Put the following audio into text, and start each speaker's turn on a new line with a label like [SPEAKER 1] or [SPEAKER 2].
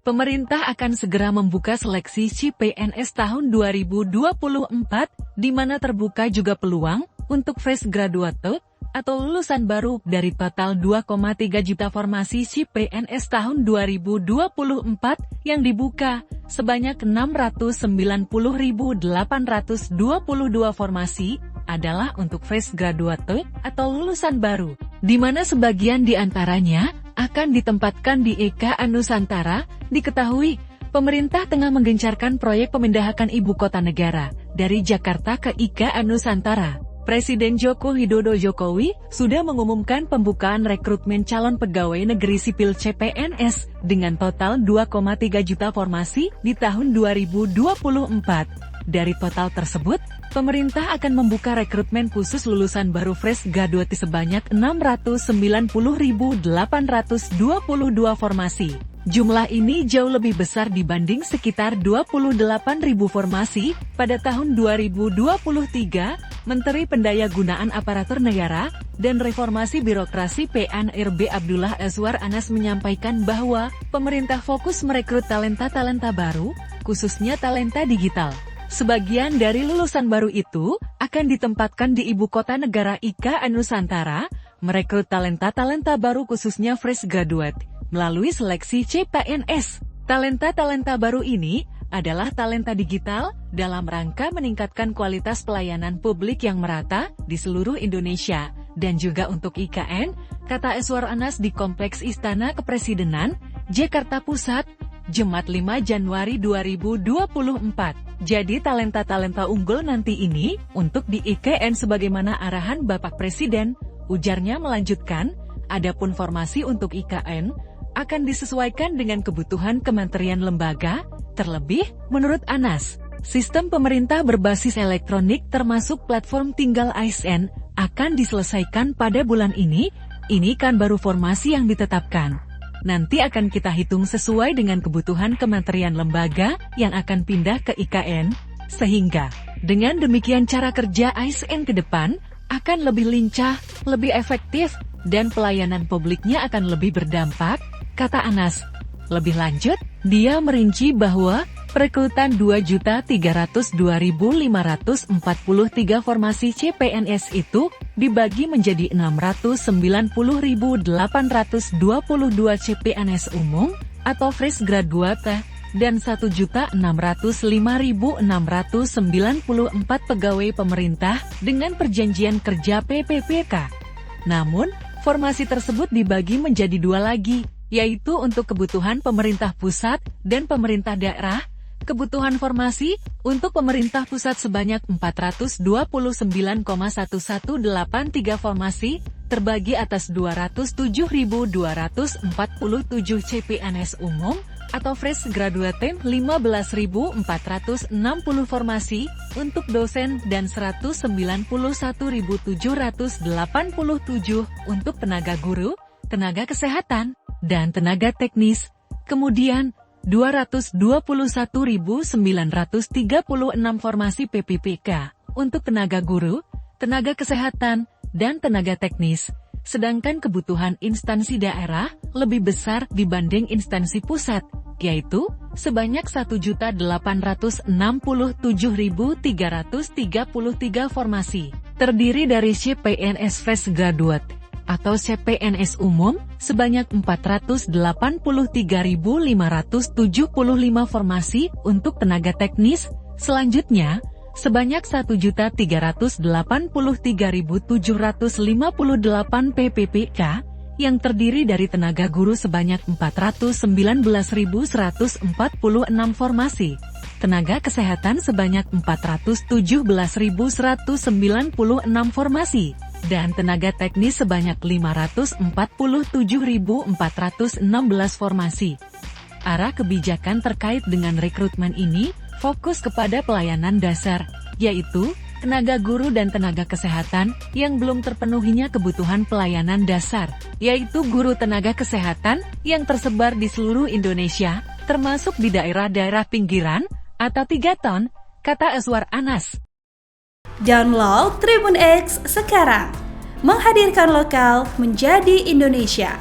[SPEAKER 1] pemerintah akan segera membuka seleksi CPNS tahun 2024, di mana terbuka juga peluang untuk fresh graduate atau lulusan baru dari total 2,3 juta formasi CPNS tahun 2024 yang dibuka. Sebanyak 690.822 formasi adalah untuk fresh graduate atau lulusan baru, di mana sebagian di antaranya akan ditempatkan di IKA Nusantara. Diketahui, pemerintah tengah menggencarkan proyek pemindahan ibu kota negara dari Jakarta ke IKA Nusantara. Presiden Joko Widodo Jokowi sudah mengumumkan pembukaan rekrutmen calon pegawai negeri sipil CPNS dengan total 2,3 juta formasi di tahun 2024. Dari total tersebut, pemerintah akan membuka rekrutmen khusus lulusan baru fresh graduate sebanyak 690.822 formasi. Jumlah ini jauh lebih besar dibanding sekitar 28.000 formasi pada tahun 2023. Menteri Pendayagunaan Aparatur Negara dan Reformasi Birokrasi PNRB Abdullah Azwar Anas menyampaikan bahwa pemerintah fokus merekrut talenta-talenta baru, khususnya talenta digital. Sebagian dari lulusan baru itu akan ditempatkan di ibu kota negara IKA Nusantara, merekrut talenta-talenta baru khususnya fresh graduate melalui seleksi CPNS. Talenta-talenta baru ini adalah talenta digital dalam rangka meningkatkan kualitas pelayanan publik yang merata di seluruh Indonesia, dan juga untuk IKN, kata Azwar Anas di Kompleks Istana Kepresidenan, Jakarta Pusat, Jumat 5 Januari 2024. Jadi talenta-talenta unggul nanti ini untuk di IKN sebagaimana arahan Bapak Presiden, ujarnya melanjutkan, adapun formasi untuk IKN akan disesuaikan dengan kebutuhan kementerian lembaga. Terlebih, menurut Anas, sistem pemerintah berbasis elektronik termasuk platform tinggal ASN akan diselesaikan pada bulan ini kan baru formasi yang ditetapkan. Nanti akan kita hitung sesuai dengan kebutuhan kementerian lembaga yang akan pindah ke IKN, sehingga dengan demikian cara kerja ASN ke depan akan lebih lincah, lebih efektif, dan pelayanan publiknya akan lebih berdampak, kata Anas. Lebih lanjut, dia merinci bahwa perekrutan 2.302.543 formasi CPNS itu dibagi menjadi 690.822 CPNS umum atau fresh graduate dan 1.605.694 pegawai pemerintah dengan perjanjian kerja PPPK. Namun, formasi tersebut dibagi menjadi dua lagi, yaitu untuk kebutuhan pemerintah pusat dan pemerintah daerah. Kebutuhan formasi untuk pemerintah pusat sebanyak 429,1183 formasi, terbagi atas 207.247 CPNS umum atau fresh graduate 15.460 formasi untuk dosen dan 191.787 untuk tenaga guru, tenaga kesehatan, dan tenaga teknis. Kemudian, 221.936 formasi PPPK untuk tenaga guru, tenaga kesehatan, dan tenaga teknis. Sedangkan kebutuhan instansi daerah lebih besar dibanding instansi pusat, yaitu sebanyak 1.867.333 formasi, terdiri dari CPNS fresh graduate atau CPNS umum sebanyak 483.575 formasi untuk tenaga teknis. Selanjutnya, sebanyak 1.383.758 PPPK yang terdiri dari tenaga guru sebanyak 419.146 formasi, tenaga kesehatan sebanyak 417.196 formasi, dan tenaga teknis sebanyak 547.416 formasi. Arah kebijakan terkait dengan rekrutmen ini fokus kepada pelayanan dasar, yaitu tenaga guru dan tenaga kesehatan yang belum terpenuhinya kebutuhan pelayanan dasar, yaitu guru tenaga kesehatan yang tersebar di seluruh Indonesia, termasuk di daerah-daerah pinggiran atau 3 ton, kata Azwar Anas.
[SPEAKER 2] Download Tribun X sekarang, menghadirkan lokal menjadi Indonesia.